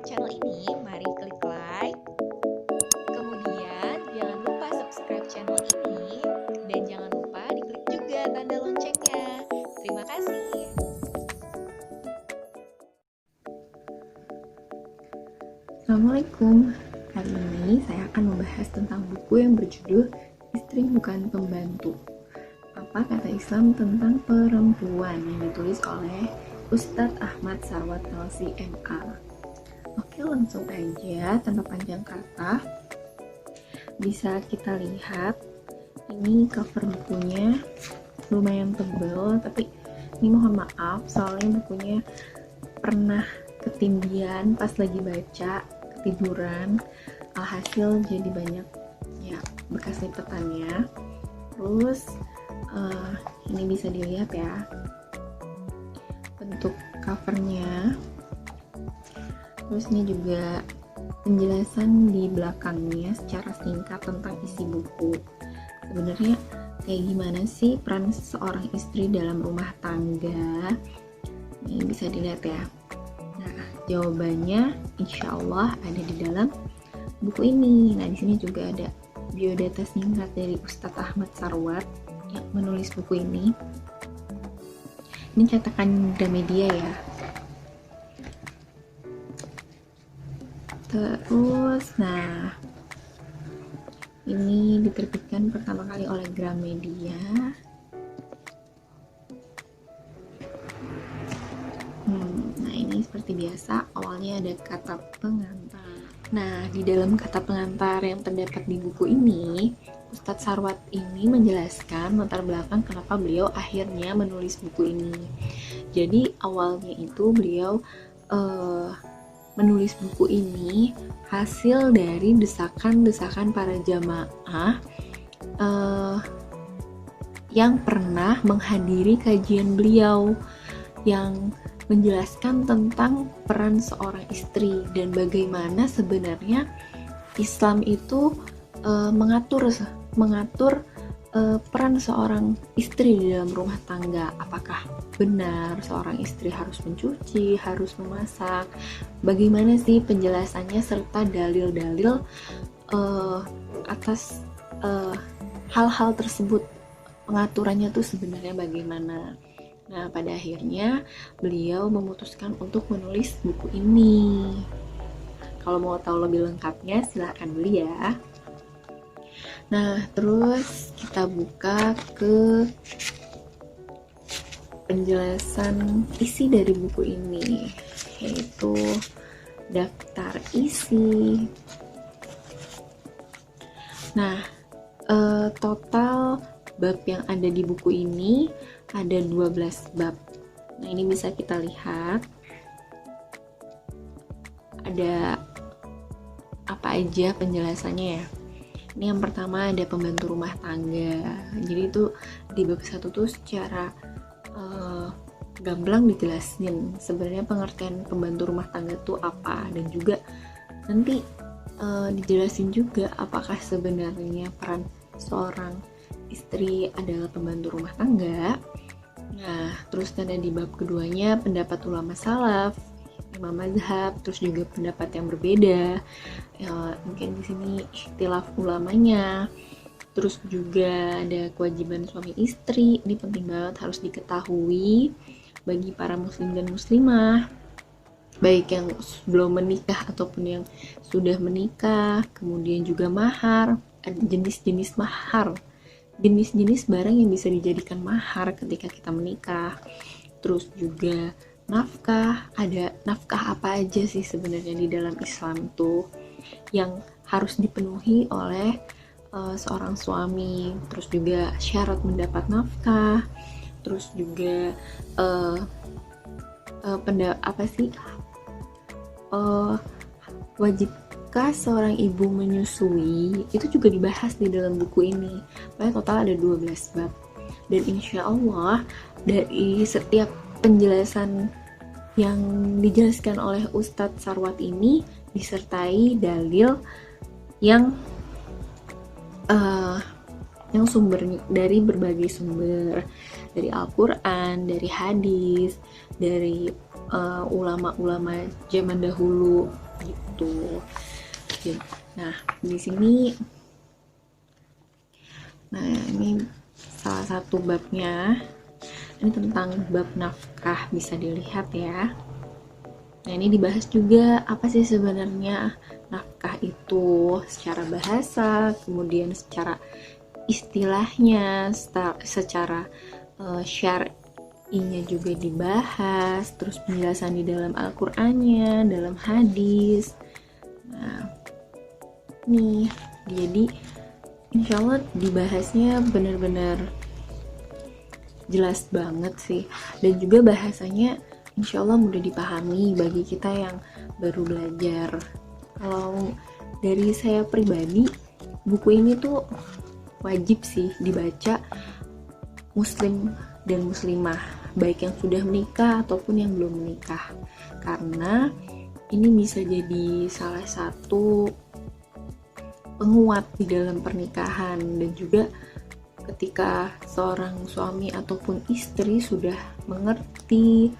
channel ini, mari klik like. Kemudian jangan lupa subscribe channel ini dan jangan lupa diklik juga tanda loncengnya. Terima kasih. Assalamualaikum. Kali ini saya akan membahas tentang buku yang berjudul Istri Bukan Pembantu. Apa kata Islam tentang perempuan yang ditulis oleh Ustadz Ahmad Sarwat Nalsi MA. Oke, langsung aja tanpa panjang kata. Bisa kita lihat ini cover bukunya lumayan tebal, tapi ini mohon maaf soalnya bukunya pernah ketindihan pas lagi baca, ketiduran, alhasil jadi banyak ya bekas lipetannya. Terus ini bisa dilihat ya bentuk covernya. Terus ini juga penjelasan di belakangnya secara singkat tentang isi buku. Sebenarnya kayak gimana sih peran seorang istri dalam rumah tangga? Ini bisa dilihat ya. Nah, jawabannya insya Allah ada di dalam buku ini. Nah, di sini juga ada biodata singkat dari Ustadz Ahmad Sarwat yang menulis buku ini. Ini cetakan Gramedia ya. Terus, nah, ini diterbitkan pertama kali oleh Gramedia. Nah, ini seperti biasa, awalnya ada kata pengantar. Nah, di dalam kata pengantar yang terdapat di buku ini, Ustadz Sarwat ini menjelaskan latar belakang kenapa beliau akhirnya menulis buku ini. Jadi, awalnya itu beliau menulis buku ini hasil dari desakan-desakan para jamaah yang pernah menghadiri kajian beliau yang menjelaskan tentang peran seorang istri dan bagaimana sebenarnya Islam itu mengatur peran seorang istri di dalam rumah tangga. Apakah benar seorang istri harus mencuci, harus memasak? Bagaimana sih penjelasannya serta dalil-dalil atas hal-hal tersebut? Pengaturannya tuh sebenarnya bagaimana? Nah, pada akhirnya beliau memutuskan untuk menulis buku ini. Kalau mau tahu lebih lengkapnya, silahkan beli ya. Nah, terus kita buka ke penjelasan isi dari buku ini, yaitu daftar isi. Nah, total bab yang ada di buku ini ada 12 bab. Nah, ini bisa kita lihat ada apa aja penjelasannya ya. Ini yang pertama ada pembantu rumah tangga. Jadi itu di bab 1 tuh secara gamblang dijelasin sebenarnya pengertian pembantu rumah tangga tuh apa, dan juga nanti dijelasin juga apakah sebenarnya peran seorang istri adalah pembantu rumah tangga. Nah, terus ada di bab keduanya pendapat ulama salaf, imam mazhab, terus juga pendapat yang berbeda. Ya, mungkin di sini ikhtilaf ulamanya. Terus juga ada kewajiban suami istri. Ini penting banget, harus diketahui bagi para muslim dan muslimah, baik yang belum menikah ataupun yang sudah menikah. Kemudian juga mahar, jenis-jenis mahar, jenis-jenis barang yang bisa dijadikan mahar ketika kita menikah. Terus juga nafkah, ada nafkah apa aja sih sebenarnya di dalam Islam tuh yang harus dipenuhi oleh seorang suami. Terus juga syarat mendapat nafkah. Terus juga wajibkah seorang ibu menyusui, itu juga dibahas di dalam buku ini. Pokoknya total ada 12 bab. Dan insya Allah dari setiap penjelasan yang dijelaskan oleh Ustadz Sarwat ini disertai dalil yang sumbernya dari berbagai sumber, dari Al-Quran, dari hadis, dari ulama-ulama zaman dahulu gitu. Nah, di sini ini salah satu babnya. Ini tentang bab nafkah, bisa dilihat ya. Nah, ini dibahas juga apa sih sebenarnya nafkah itu secara bahasa, kemudian secara istilahnya, secara syar'inya juga dibahas, terus penjelasan di dalam Al-Qur'annya, dalam hadis. Nah, nih, jadi insya Allah dibahasnya benar-benar jelas banget sih, dan juga bahasanya insya Allah mudah dipahami bagi kita yang baru belajar. Kalau dari saya pribadi, buku ini tuh wajib sih dibaca muslim dan muslimah, baik yang sudah menikah ataupun yang belum menikah, karena ini bisa jadi salah satu penguat di dalam pernikahan. Dan juga ketika seorang suami ataupun istri sudah mengerti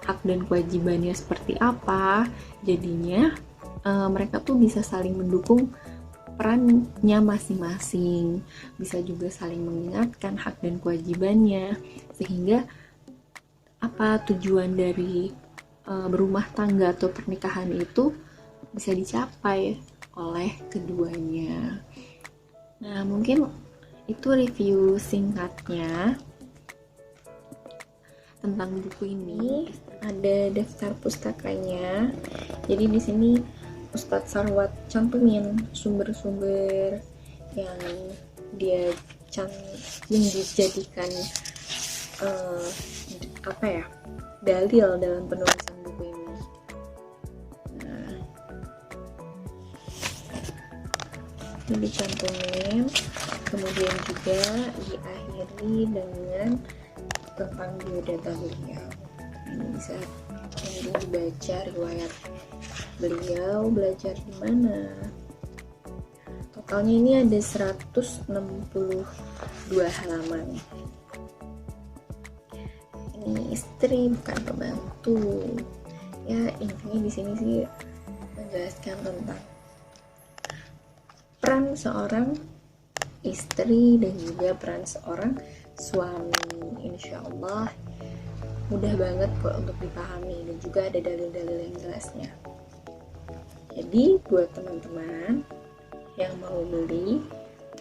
hak dan kewajibannya seperti apa, jadinya mereka tuh bisa saling mendukung perannya masing-masing, bisa juga saling mengingatkan hak dan kewajibannya, sehingga tujuan dari berumah tangga atau pernikahan itu bisa dicapai oleh keduanya. Nah, mungkin itu review singkatnya tentang buku ini. Ada daftar pustakanya. Jadi di sini Ustadz Sarwat cantumin sumber-sumber yang dia dijadikan dalil dalam penulisan buku ini. Nah, ini dicantumin, kemudian juga diakhiri dengan tentang biodata beliau. Ini bisa dibaca riwayat beliau belajar di mana. Totalnya ini ada 162 halaman. Ini istri bukan pembantu. Ya, intinya di sini sih menjelaskan tentang peran seorang istri dan juga peran seorang suami. Insya Allah mudah banget kok untuk dipahami, dan juga ada dalil-dalil yang jelasnya. Jadi buat teman-teman yang mau beli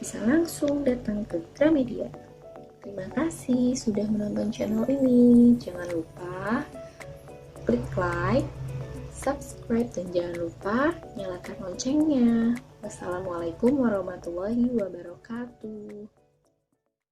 bisa langsung datang ke Gramedia. Terima kasih sudah menonton channel ini. Jangan lupa klik like, subscribe, dan jangan lupa nyalakan loncengnya. Wassalamualaikum warahmatullahi wabarakatuh.